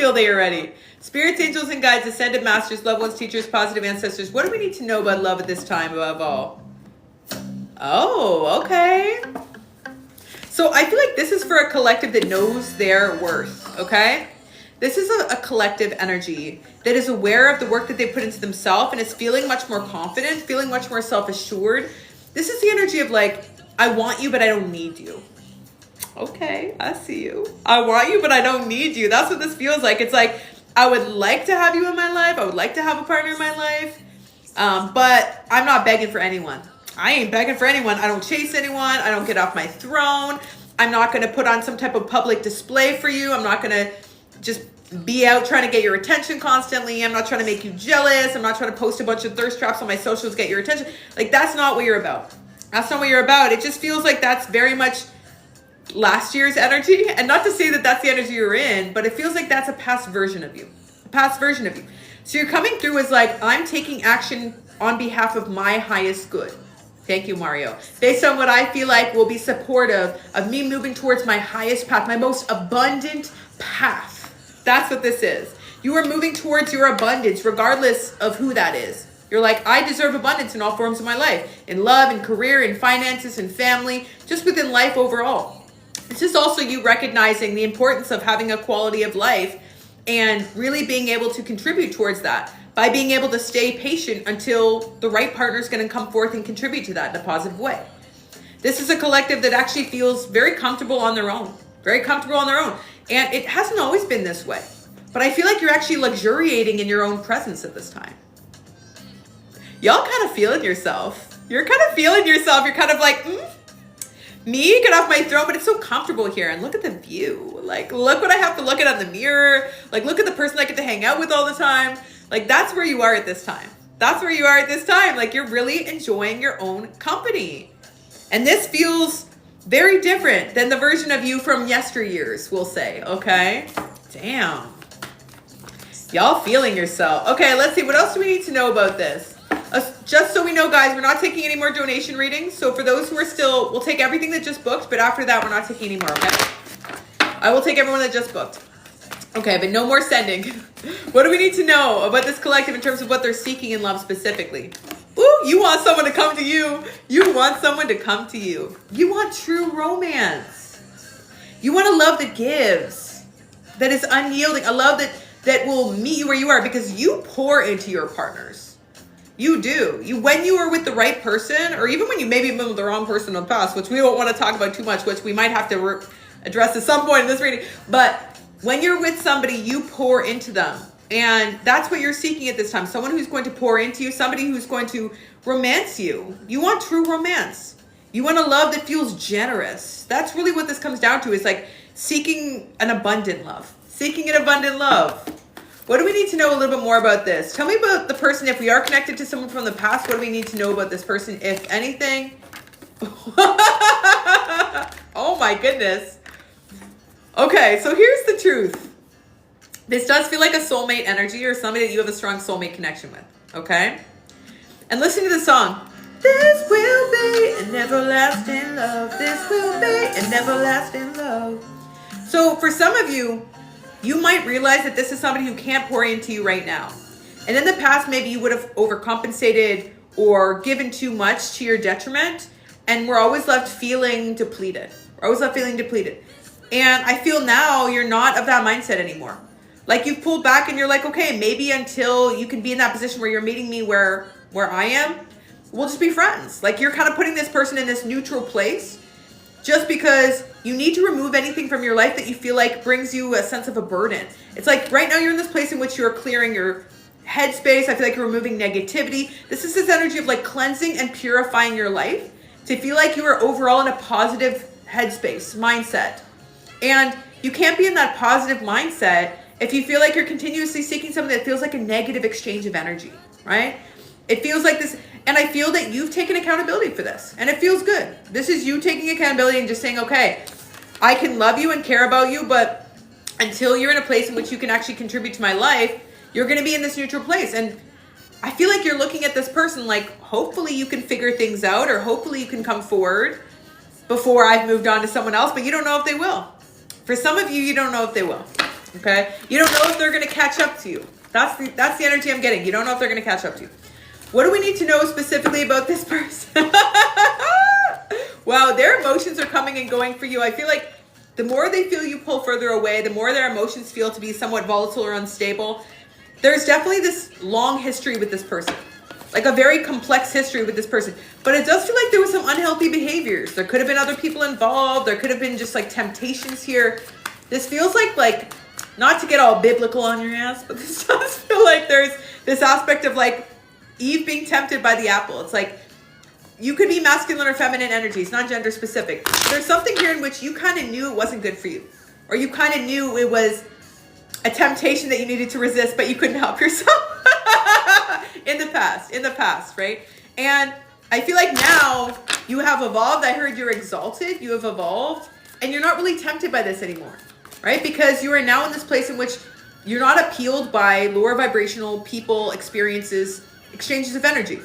feel they are ready. Spirits, angels, and guides, ascended masters, loved ones, teachers, positive ancestors. What do we need to know about love at this time above all? Oh, okay. So I feel like this is for a collective that knows their worth, okay? This is a collective energy that is aware of the work that they put into themselves and is feeling much more confident, feeling much more self-assured. This is the energy of like, I want you, but I don't need you. Okay, I see you. I want you, but I don't need you. That's what this feels like. It's like, I would like to have you in my life. I would like to have a partner in my life. But I'm not begging for anyone. I ain't begging for anyone. I don't chase anyone. I don't get off my throne. I'm not going to put on some type of public display for you. I'm not going to just be out trying to get your attention constantly. I'm not trying to make you jealous. I'm not trying to post a bunch of thirst traps on my socials to get your attention. Like, that's not what you're about. That's not what you're about. It just feels like that's very much last year's energy. And not to say that that's the energy you're in, but it feels like that's a past version of you. A past version of you. So you're coming through as like, I'm taking action on behalf of my highest good. Thank you, Mario. Based on what I feel like will be supportive of me moving towards my highest path, my most abundant path. That's what this is. You are moving towards your abundance, regardless of who that is. You're like, I deserve abundance in all forms of my life. In love, in career, in finances, in family, just within life overall. It's just also you recognizing the importance of having a quality of life and really being able to contribute towards that by being able to stay patient until the right partner is going to come forth and contribute to that in a positive way. This is a collective that actually feels very comfortable on their own. Very comfortable on their own. And it hasn't always been this way. But I feel like you're actually luxuriating in your own presence at this time. Y'all kind of feeling yourself. You're kind of feeling yourself. You're kind of like, me, get off my throne, but it's so comfortable here. And look at the view. Like, look what I have to look at on the mirror. Like, look at the person I get to hang out with all the time. Like, that's where you are at this time. That's where you are at this time. Like, you're really enjoying your own company. And this feels very different than the version of you from yesteryears, we'll say, okay? Damn. Y'all feeling yourself. Okay, let's see. What else do we need to know about this? Just so we know, guys, we're not taking any more donation readings. So for those who are still, we'll take everything that just booked, but after that, we're not taking any more, okay? I will take everyone that just booked. Okay, but no more sending. What do we need to know about this collective in terms of what they're seeking in love specifically? Ooh, you want someone to come to you. You want someone to come to you. You want true romance. You want a love that gives, that is unyielding, a love that will meet you where you are because you pour into your partners. You do. When you are with the right person, or even when you maybe been with the wrong person in the past, which we don't want to talk about too much, which we might have to address at some point in this reading, but when you're with somebody, you pour into them. And that's what you're seeking at this time. Someone who's going to pour into you, somebody who's going to romance you. You want true romance. You want a love that feels generous. That's really what this comes down to, is like seeking an abundant love. Seeking an abundant love. What do we need to know a little bit more about this? Tell me about the person. If we are connected to someone from the past, what do we need to know about this person, if anything? Oh my goodness. Okay, so here's the truth. This does feel like a soulmate energy or somebody that you have a strong soulmate connection with, okay? And listen to the song. This will be an everlasting love. This will be an everlasting love. So for some of you, you might realize that this is somebody who can't pour into you right now. And in the past, maybe you would have overcompensated or given too much to your detriment. And we're always left feeling depleted. We're always left feeling depleted. And I feel now you're not of that mindset anymore. Like, you've pulled back and you're like, okay, maybe until you can be in that position where you're meeting me where I am, we'll just be friends. Like, you're kind of putting this person in this neutral place just because you need to remove anything from your life that you feel like brings you a sense of a burden. It's like right now you're in this place in which you're clearing your headspace. I feel like you're removing negativity. This is this energy of like cleansing and purifying your life to feel like you are overall in a positive headspace, mindset. And you can't be in that positive mindset if you feel like you're continuously seeking something that feels like a negative exchange of energy, right? It feels like this, and I feel that you've taken accountability for this, and it feels good. This is you taking accountability and just saying, okay, I can love you and care about you, but until you're in a place in which you can actually contribute to my life, you're going to be in this neutral place. And I feel like you're looking at this person like, hopefully you can figure things out, or hopefully you can come forward before I've moved on to someone else, but you don't know if they will. For some of you, you don't know if they will. Okay? You don't know if they're going to catch up to you. That's the energy I'm getting. You don't know if they're going to catch up to you. What do we need to know specifically about this person? Wow, their emotions are coming and going for you. I feel like the more they feel you pull further away, the more their emotions feel to be somewhat volatile or unstable. There's definitely this long history with this person. Like a very complex history with this person. But it does feel like there was some unhealthy behaviors. There could have been other people involved. There could have been just like temptations here. This feels like, not to get all biblical on your ass, but this does feel like there's this aspect of like Eve being tempted by the apple. It's like, you could be masculine or feminine energy. It's not gender specific. There's something here in which you kind of knew it wasn't good for you. Or you kind of knew it was a temptation that you needed to resist, but you couldn't help yourself. in the past, right? And I feel like now you have evolved. I heard you're exalted. You have evolved. And you're not really tempted by this anymore, right? Because you are now in this place in which you're not appealed by lower vibrational people, experiences, exchanges of energy.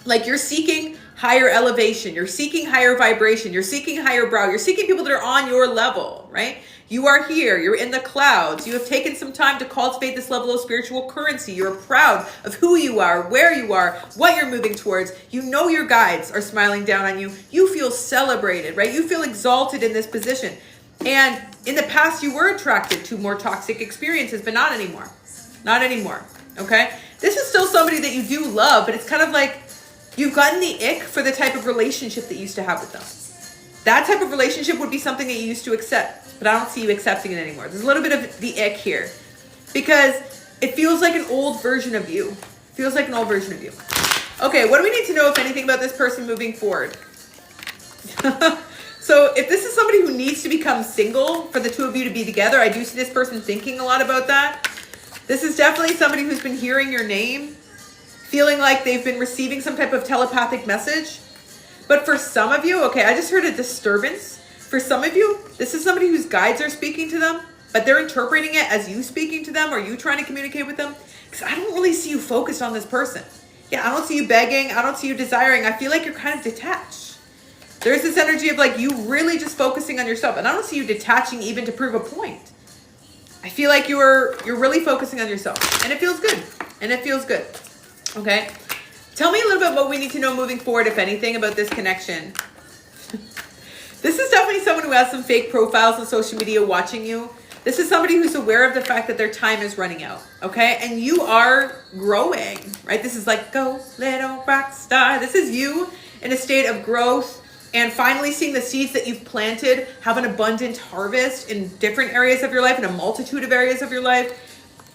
Like you're seeking higher elevation. You're seeking higher vibration. You're seeking higher brow. You're seeking people that are on your level, right? You are here. You're in the clouds. You have taken some time to cultivate this level of spiritual currency. You're proud of who you are, where you are, what you're moving towards. You know your guides are smiling down on you. You feel celebrated, right? You feel exalted in this position. And in the past, you were attracted to more toxic experiences, but not anymore. Not anymore, okay? This is still somebody that you do love, but it's kind of like you've gotten the ick for the type of relationship that you used to have with them. That type of relationship would be something that you used to accept, but I don't see you accepting it anymore. There's a little bit of the ick here because it feels like an old version of you. Feels like an old version of you. Okay, what do we need to know, if anything, about this person moving forward? So if this is somebody who needs to become single for the two of you to be together, I do see this person thinking a lot about that. This is definitely somebody who's been hearing your name, feeling like they've been receiving some type of telepathic message. But for some of you, okay, I just heard a disturbance. For some of you, this is somebody whose guides are speaking to them, but they're interpreting it as you speaking to them or you trying to communicate with them. Because I don't really see you focused on this person. Yeah, I don't see you begging. I don't see you desiring. I feel like you're kind of detached. There's this energy of like you really just focusing on yourself. And I don't see you detaching even to prove a point. I feel like you're really focusing on yourself. And it feels good. And it feels good. Okay? Tell me a little bit what we need to know moving forward, if anything, about this connection. This is definitely someone who has some fake profiles on social media watching you. This is somebody who's aware of the fact that their time is running out, okay? And you are growing, right? This is like, go little rock star. This is you in a state of growth and finally seeing the seeds that you've planted have an abundant harvest in different areas of your life, in a multitude of areas of your life.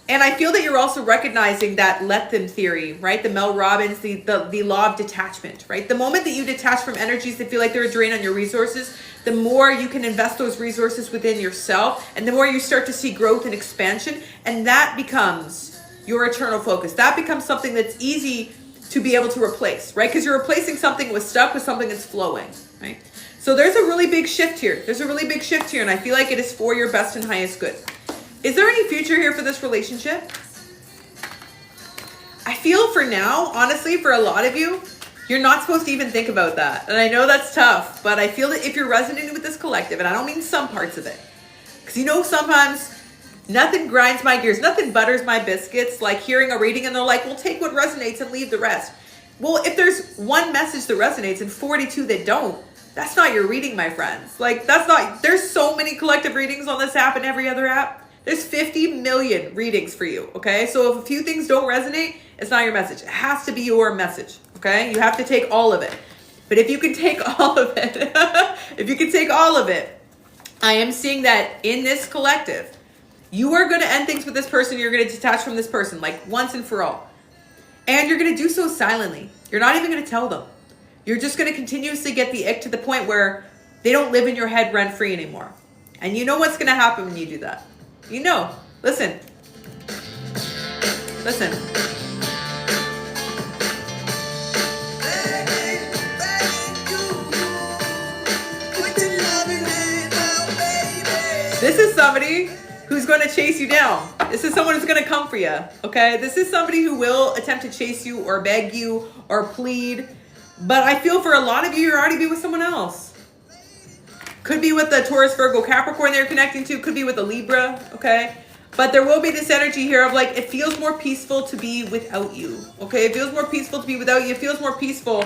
And I feel that you're also recognizing that let them theory, right? The Mel Robbins, the law of detachment, right? The moment that you detach from energies that feel like they're a drain on your resources, the more you can invest those resources within yourself, and the more you start to see growth and expansion, and that becomes your eternal focus. That becomes something that's easy to be able to replace, right? Because you're replacing something that was stuck with something that's flowing, right? So there's a really big shift here. There's a really big shift here, and I feel like it is for your best and highest good. Is there any future here for this relationship? I feel for now, honestly, for a lot of you, you're not supposed to even think about that. And I know that's tough, but I feel that if you're resonating with this collective, and I don't mean some parts of it, because you know sometimes nothing grinds my gears, nothing butters my biscuits, like hearing a reading and they're like, well, take what resonates and leave the rest. Well, if there's one message that resonates and 42 that don't, that's not your reading, my friends. Like, that's not, there's so many collective readings on this app and every other app. There's 50 million readings for you, okay? So if a few things don't resonate, it's not your message. It has to be your message, okay? You have to take all of it. But if you can take all of it, if you can take all of it, I am seeing that in this collective, you are going to end things with this person. You're going to detach from this person, like once and for all. And you're going to do so silently. You're not even going to tell them. You're just going to continuously get the ick to the point where they don't live in your head rent-free anymore. And you know what's going to happen when you do that. You know, listen. Listen. This is somebody who's going to chase you down. This is someone who's going to come for you, okay? This is somebody who will attempt to chase you or beg you or plead. But I feel for a lot of you, you're already be with someone else. Could be with the Taurus, Virgo, Capricorn they're connecting to. Could be with a Libra, okay? But there will be this energy here of like, it feels more peaceful to be without you. Okay, it feels more peaceful to be without you. It feels more peaceful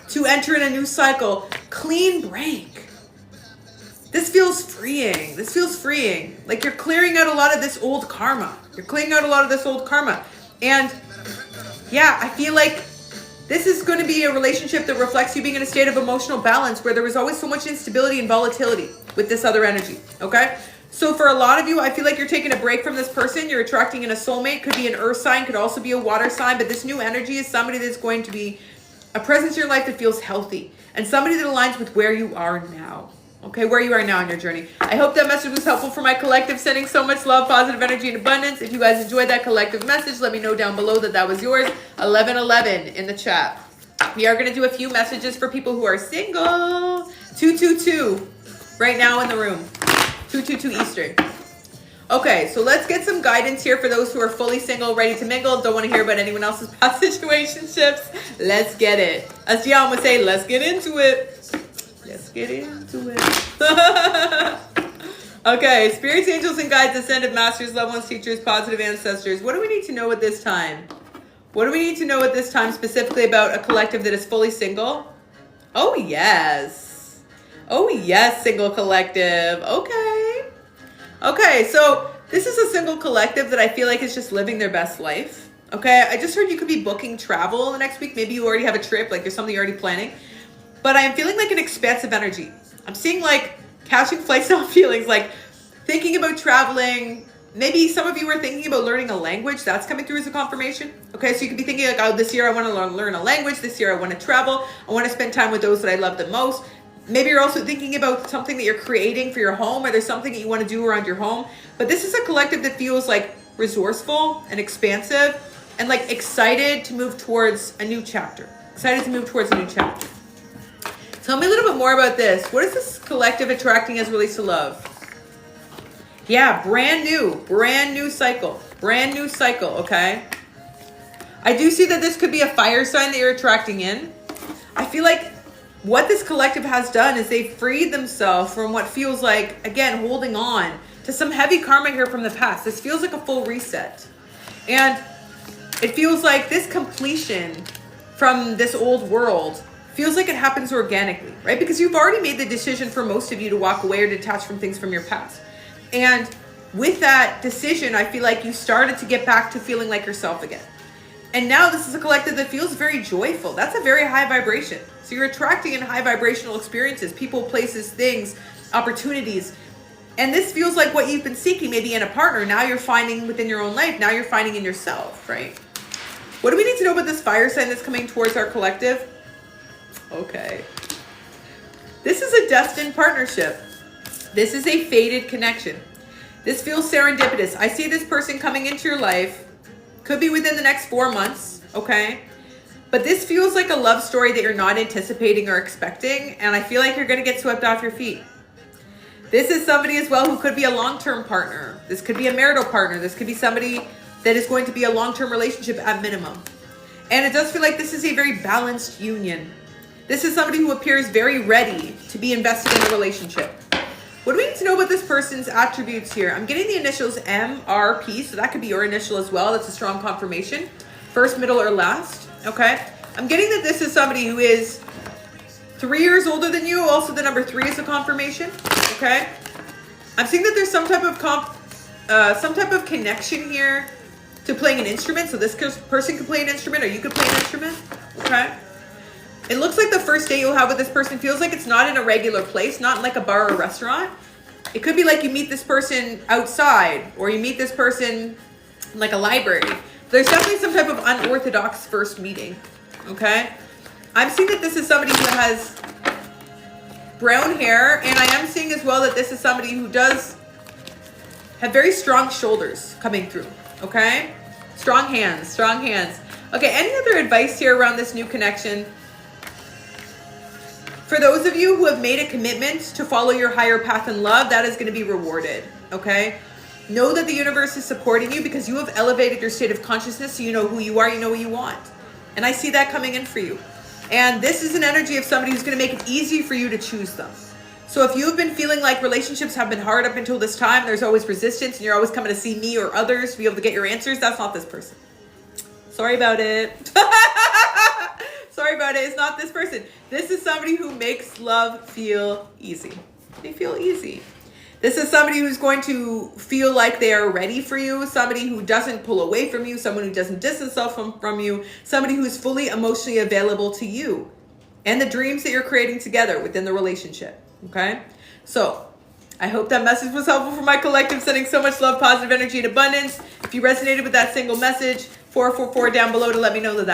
to enter in a new cycle. Clean break. This feels freeing. This feels freeing. Like you're clearing out a lot of this old karma. You're clearing out a lot of this old karma. And yeah, I feel like this is going to be a relationship that reflects you being in a state of emotional balance where there was always so much instability and volatility with this other energy. Okay? So for a lot of you, I feel like you're taking a break from this person. You're attracting in a soulmate. Could be an earth sign. Could also be a water sign. But this new energy is somebody that's going to be a presence in your life that feels healthy. And somebody that aligns with where you are now. Okay, where you are now in your journey. I hope that message was helpful for my collective. Sending so much love, positive energy, and abundance. If you guys enjoyed that collective message, let me know down below that that was yours. 1111 in the chat. We are going to do a few messages for people who are single. 222 right now in the room. 222 Eastern. Okay, so let's get some guidance here for those who are fully single, ready to mingle, don't want to hear about anyone else's past situationships. Let's get it. As Dion would say, let's get into it. Let's get into it. Okay, spirits, angels, and guides, ascended masters, loved ones, teachers, positive ancestors. What do we need to know at this time? What do we need to know at this time specifically about a collective that is fully single? Oh, yes. Oh, yes, single collective. Okay. Okay, so this is a single collective that I feel like is just living their best life. Okay, I just heard you could be booking travel the next week. Maybe you already have a trip, like there's something you're already planning. But I am feeling like an expansive energy. I'm seeing like catching flight style feelings, like thinking about traveling. Maybe some of you are thinking about learning a language. That's coming through as a confirmation. Okay, so you could be thinking like, oh, this year I want to learn a language. This year I want to travel. I want to spend time with those that I love the most. Maybe you're also thinking about something that you're creating for your home, or there's something that you want to do around your home. But this is a collective that feels like resourceful and expansive and like excited to move towards a new chapter. Excited to move towards a new chapter. Tell me a little bit more about this. What is this collective attracting as relates to love? Yeah, brand new cycle, okay? I do see that this could be a fire sign that you're attracting in. I feel like what this collective has done is they've freed themselves from what feels like, again, holding on to some heavy karma here from the past. This feels like a full reset. And it feels like this completion from this old world feels like it happens organically, right? Because you've already made the decision for most of you to walk away or detach from things from your past. And with that decision, I feel like you started to get back to feeling like yourself again. And now this is a collective that feels very joyful. That's a very high vibration. So you're attracting in high vibrational experiences, people, places, things, opportunities. And this feels like what you've been seeking maybe in a partner. Now you're finding within your own life. Now you're finding in yourself, right? What do we need to know about this fire sign that's coming towards our collective? Okay. This is a destined partnership. This is a fated connection. This feels serendipitous. I see this person coming into your life. Could be within the next 4 months, okay? But this feels like a love story that you're not anticipating or expecting, and I feel like you're going to get swept off your feet. This is somebody as well who could be a long-term partner. This could be a marital partner. This could be somebody that is going to be a long-term relationship at minimum. And it does feel like this is a very balanced union. This is somebody who appears very ready to be invested in a relationship. What do we need to know about this person's attributes here? I'm getting the initials MRP, so that could be your initial as well. That's a strong confirmation. First, middle, or last, okay? I'm getting that this is somebody who is 3 years older than you. Also, the number 3 is a confirmation, okay? I'm seeing that there's some type of connection here to playing an instrument. So this person could play an instrument, or you could play an instrument, okay? It looks like the first date you'll have with this person feels like it's not in a regular place, not in like a bar or restaurant. It could be like you meet this person outside, or you meet this person in like a library. There's definitely some type of unorthodox first meeting, okay? I'm seeing that this is somebody who has brown hair, and I am seeing as well that this is somebody who does have very strong shoulders coming through, okay? Strong hands, strong hands. Okay, any other advice here around this new connection? For those of you who have made a commitment to follow your higher path in love, that is going to be rewarded, okay? Know that the universe is supporting you because you have elevated your state of consciousness, so you know who you are, you know what you want. And I see that coming in for you. And this is an energy of somebody who's going to make it easy for you to choose them. So if you've been feeling like relationships have been hard up until this time, there's always resistance, and you're always coming to see me or others to be able to get your answers, that's not this person. Sorry about it. Sorry about it. It's not this person. This is somebody who makes love feel easy. They feel easy. This is somebody who's going to feel like they are ready for you, somebody who doesn't pull away from you, someone who doesn't distance themselves from you, somebody who's fully emotionally available to you and the dreams that you're creating together within the relationship. Okay? So I hope that message was helpful for my collective. Sending so much love, positive energy, and abundance. If you resonated with that single message, 444 down below to let me know that.